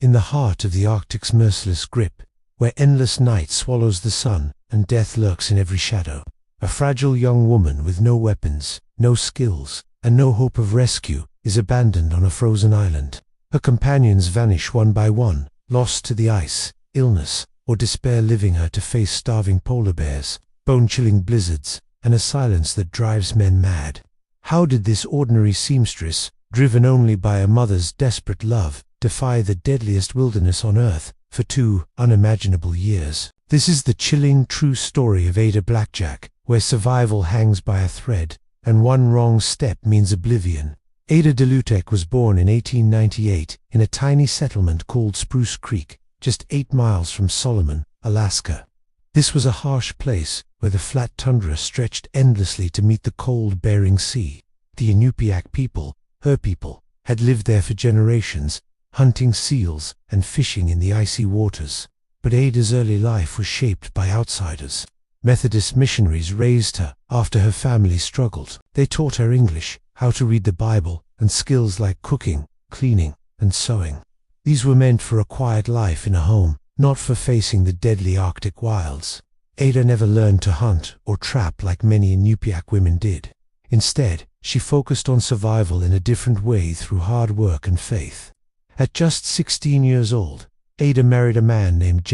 in the heart of the Arctic's merciless grip, where endless night swallows the sun and death lurks in every shadow. A fragile young woman with no weapons, no skills, and no hope of rescue is abandoned on a frozen island. Her companions vanish one by one, lost to the ice, illness, or despair, leaving her to face starving polar bears, bone-chilling blizzards, and a silence that drives men mad. How did this ordinary seamstress, driven only by a mother's desperate love, defy the deadliest wilderness on earth for 2 unimaginable years? This is the chilling, true story of Ada Blackjack, where survival hangs by a thread, and one wrong step means oblivion. Ada Delutek was born in 1898 in a tiny settlement called Spruce Creek, just 8 miles from Solomon, Alaska. This was a harsh place where the flat tundra stretched endlessly to meet the cold Bering Sea. The Inupiaq people, her people, had lived there for generations, hunting seals and fishing in the icy waters. But Ada's early life was shaped by outsiders. Methodist missionaries raised her after her family struggled. They taught her English, how to read the Bible, and skills like cooking, cleaning, and sewing. These were meant for a quiet life in a home, not for facing the deadly Arctic wilds. Ada never learned to hunt or trap like many Inupiaq women did. Instead, she focused on survival in a different way through hard work and faith. At just 16 years old, Ada married a man named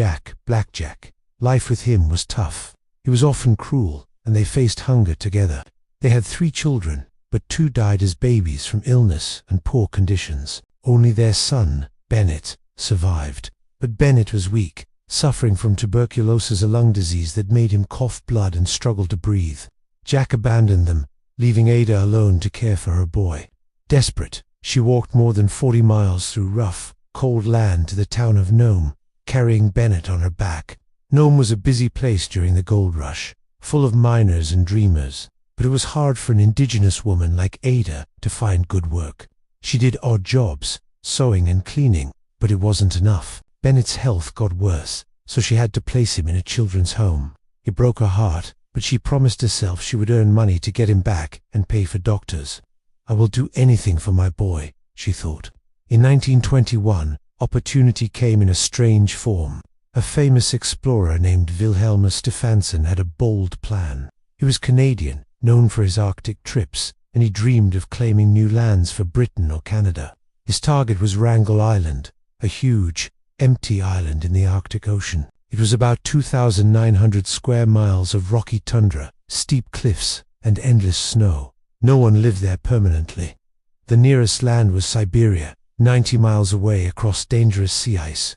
Blackjack. Life with him was tough. He was often cruel, and they faced hunger together. They had 3 children, but 2 died as babies from illness and poor conditions. Only their son, Bennett, survived. But Bennett was weak, suffering from tuberculosis, a lung disease that made him cough blood and struggle to breathe. Jack abandoned them, leaving Ada alone to care for her boy. Desperate, she walked more than 40 miles through rough, cold land to the town of Nome, carrying Bennett on her back. Nome was a busy place during the gold rush, full of miners and dreamers, but it was hard for an Indigenous woman like Ada to find good work. She did odd jobs, sewing and cleaning, but it wasn't enough. Bennett's health got worse, so she had to place him in a children's home. It broke her heart, but she promised herself she would earn money to get him back and pay for doctors. "I will do anything for my boy," she thought. In 1921, opportunity came in a strange form. A famous explorer named Wilhelmus Stefansson had a bold plan. He was Canadian, known for his Arctic trips, and he dreamed of claiming new lands for Britain or Canada. His target was Wrangel Island, a huge, empty island in the Arctic Ocean. It was about 2,900 square miles of rocky tundra, steep cliffs, and endless snow. No one lived there permanently. The nearest land was Siberia, 90 miles away across dangerous sea ice.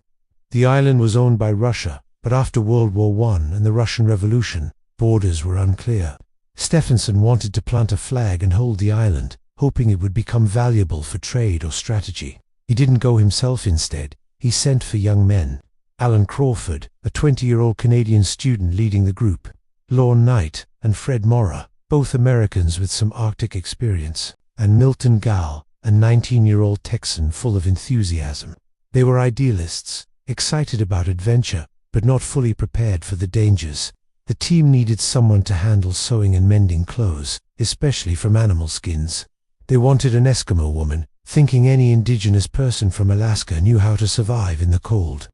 The island was owned by Russia, but after World War I and the Russian Revolution, borders were unclear. Stefansson wanted to plant a flag and hold the island, hoping it would become valuable for trade or strategy. He didn't go himself instead. He sent for young men. Alan Crawford, a 20-year-old Canadian student leading the group, Lorne Knight, and Fred Mora, both Americans with some Arctic experience, and Milton Gall, a 19-year-old Texan full of enthusiasm. They were idealists, excited about adventure, but not fully prepared for the dangers. The team needed someone to handle sewing and mending clothes, especially from animal skins. They wanted an Eskimo woman, thinking any Indigenous person from Alaska knew how to survive in the cold.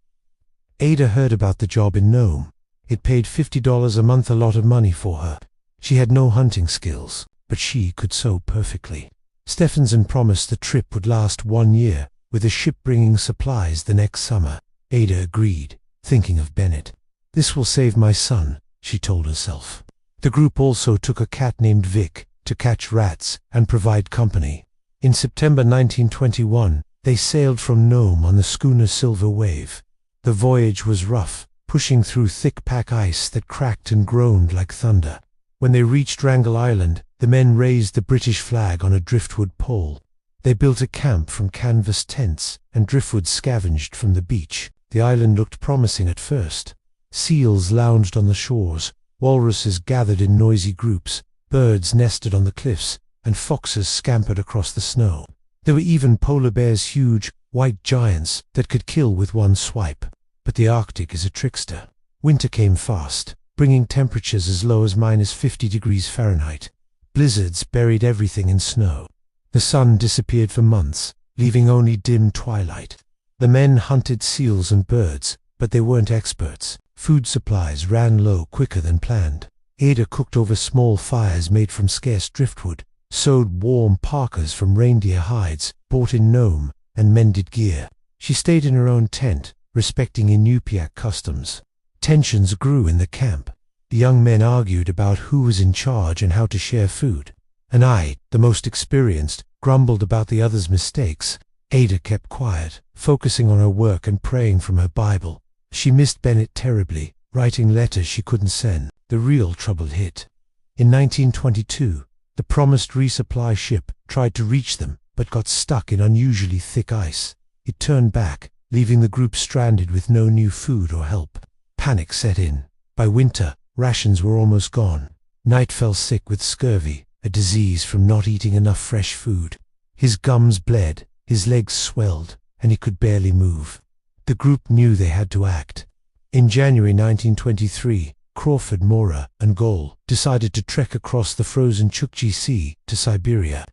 Ada heard about the job in Nome. It paid $50 a month, a lot of money for her. She had no hunting skills, but she could sew perfectly. Stefansson promised the trip would last 1 year, with a ship bringing supplies the next summer. Ada agreed, thinking of Bennett. "This will save my son," she told herself. The group also took a cat named Vic to catch rats and provide company. In September 1921, they sailed from Nome on the schooner Silver Wave. The voyage was rough, pushing through thick pack ice that cracked and groaned like thunder. When they reached Wrangel Island, the men raised the British flag on a driftwood pole. They built a camp from canvas tents, and driftwood scavenged from the beach. The island looked promising at first. Seals lounged on the shores, walruses gathered in noisy groups, birds nested on the cliffs, and foxes scampered across the snow. There were even polar bears, huge, white giants that could kill with one swipe. But the Arctic is a trickster. Winter came fast, bringing temperatures as low as -50 degrees Fahrenheit. Blizzards buried everything in snow. The sun disappeared for months, leaving only dim twilight. The men hunted seals and birds, but they weren't experts. Food supplies ran low quicker than planned. Ada cooked over small fires made from scarce driftwood, sewed warm parkas from reindeer hides, bought in Nome, and mended gear. She stayed in her own tent, respecting Inupiaq customs. Tensions grew in the camp. The young men argued about who was in charge and how to share food. And I, the most experienced, grumbled about the others' mistakes. Ada kept quiet, focusing on her work and praying from her Bible. She missed Bennett terribly, writing letters she couldn't send. The real trouble hit. In 1922, the promised resupply ship tried to reach them, but got stuck in unusually thick ice. It turned back, leaving the group stranded with no new food or help. Panic set in. By winter, rations were almost gone. Knight fell sick with scurvy, a disease from not eating enough fresh food. His gums bled, his legs swelled, and he could barely move. The group knew they had to act. In January 1923, Crawford, Mora, and Goal decided to trek across the frozen Chukchi Sea to Siberia.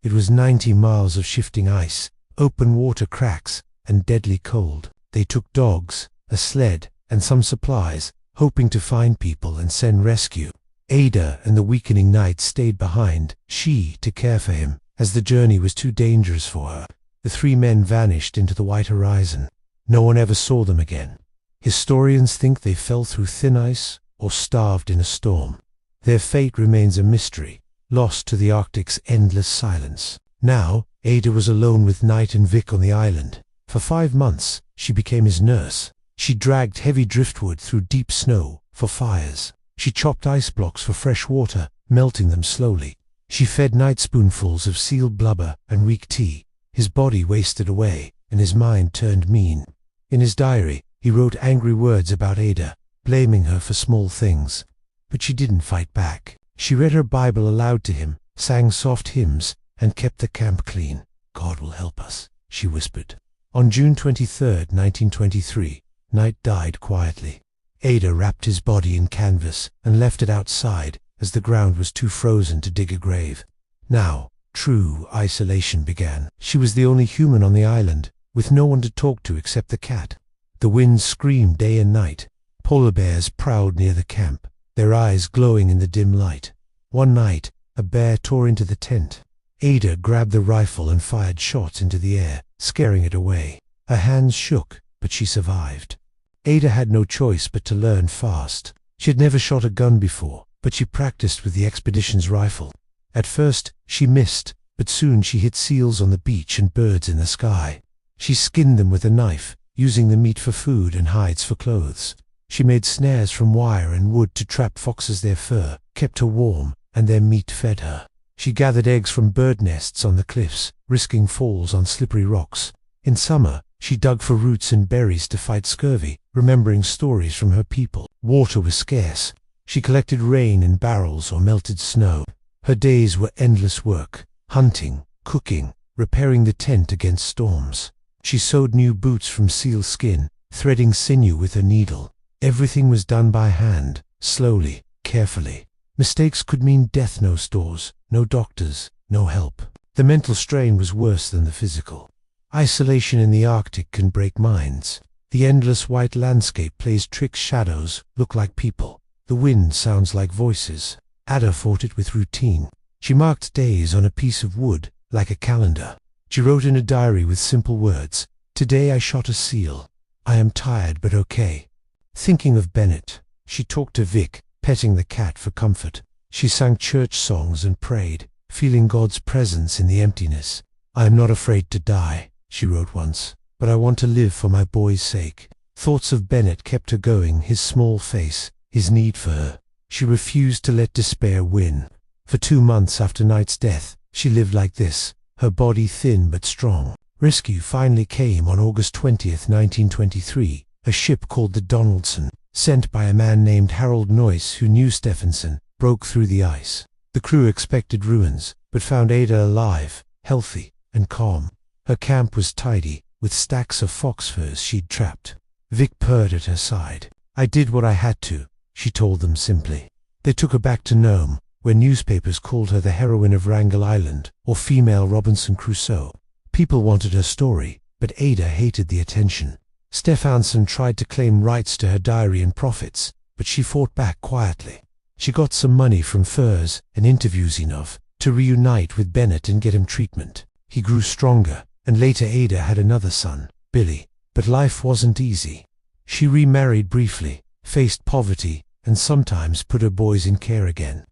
It was 90 miles of shifting ice, open water cracks, and deadly cold. They took dogs, a sled, and some supplies, hoping to find people and send rescue. Ada and the weakening Knight stayed behind, she to care for him, as the journey was too dangerous for her. The three men vanished into the white horizon. No one ever saw them again. Historians think they fell through thin ice or starved in a storm. Their fate remains a mystery, lost to the Arctic's endless silence. Now, Ada was alone with Knight and Vic on the island. For 5 months, she became his nurse. She dragged heavy driftwood through deep snow for fires. She chopped ice blocks for fresh water, melting them slowly. She fed Knight spoonfuls of sealed blubber and weak tea. His body wasted away, and his mind turned mean. In his diary, he wrote angry words about Ada, blaming her for small things. But she didn't fight back. She read her Bible aloud to him, sang soft hymns, and kept the camp clean. "God will help us," she whispered. On June 23, 1923, Knight died quietly. Ada wrapped his body in canvas and left it outside, as the ground was too frozen to dig a grave. Now, true isolation began. She was the only human on the island, with no one to talk to except the cat. The wind screamed day and night. Polar bears prowled near the camp, their eyes glowing in the dim light. One night, a bear tore into the tent. Ada grabbed the rifle and fired shots into the air, scaring it away. Her hands shook, but she survived. Ada had no choice but to learn fast. She had never shot a gun before, but she practiced with the expedition's rifle. At first, she missed, but soon she hit seals on the beach and birds in the sky. She skinned them with a knife, using the meat for food and hides for clothes. She made snares from wire and wood to trap foxes. Their fur kept her warm, and their meat fed her. She gathered eggs from bird nests on the cliffs, risking falls on slippery rocks. In summer, she dug for roots and berries to fight scurvy, remembering stories from her people. Water was scarce. She collected rain in barrels or melted snow. Her days were endless work, hunting, cooking, repairing the tent against storms. She sewed new boots from seal skin, threading sinew with her needle. Everything was done by hand, slowly, carefully. Mistakes could mean death. No stores, no doctors, no help. The mental strain was worse than the physical. Isolation in the Arctic can break minds. The endless white landscape plays tricks. Shadows look like people. The wind sounds like voices. Ada fought it with routine. She marked days on a piece of wood, like a calendar. She wrote in a diary with simple words, "Today I shot a seal. I am tired but okay." Thinking of Bennett, she talked to Vic, petting the cat for comfort. She sang church songs and prayed, feeling God's presence in the emptiness. "I am not afraid to die," she wrote once, "but I want to live for my boy's sake." Thoughts of Bennett kept her going, his small face, his need for her. She refused to let despair win. For 2 months after Knight's death, she lived like this, her body thin but strong. Rescue finally came on August 20, 1923. A ship called the Donaldson, sent by a man named Harold Noyce who knew Stephenson, broke through the ice. The crew expected ruins, but found Ada alive, healthy, and calm. Her camp was tidy, with stacks of fox furs she'd trapped. Vic purred at her side. "I did what I had to," she told them simply. They took her back to Nome, where newspapers called her the heroine of Wrangel Island, or female Robinson Crusoe. People wanted her story, but Ada hated the attention. Stefansson tried to claim rights to her diary and profits, but she fought back quietly. She got some money from Furs and interviews enough to reunite with Bennett and get him treatment. He grew stronger, and later Ada had another son, Billy. But life wasn't easy. She remarried briefly, faced poverty, and sometimes put her boys in care again.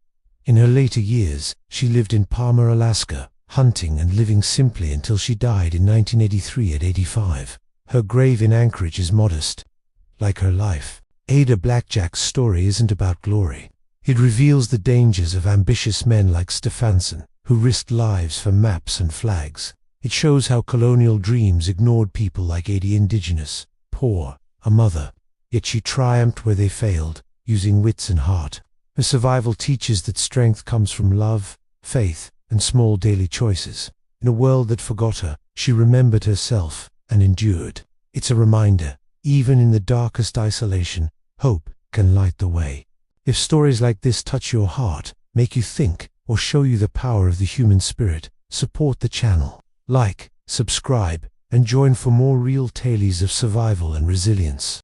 In her later years, she lived in Palmer, Alaska, hunting and living simply until she died in 1983 at 85. Her grave in Anchorage is modest. Like her life, Ada Blackjack's story isn't about glory. It reveals the dangers of ambitious men like Stefansson, who risked lives for maps and flags. It shows how colonial dreams ignored people like Ada Indigenous, poor, a mother. Yet she triumphed where they failed, using wits and heart. Her survival teaches that strength comes from love, faith, and small daily choices. In a world that forgot her, she remembered herself and endured. It's a reminder, even in the darkest isolation, hope can light the way. If stories like this touch your heart, make you think, or show you the power of the human spirit, support the channel. Like, subscribe, and join for more real tales of survival and resilience.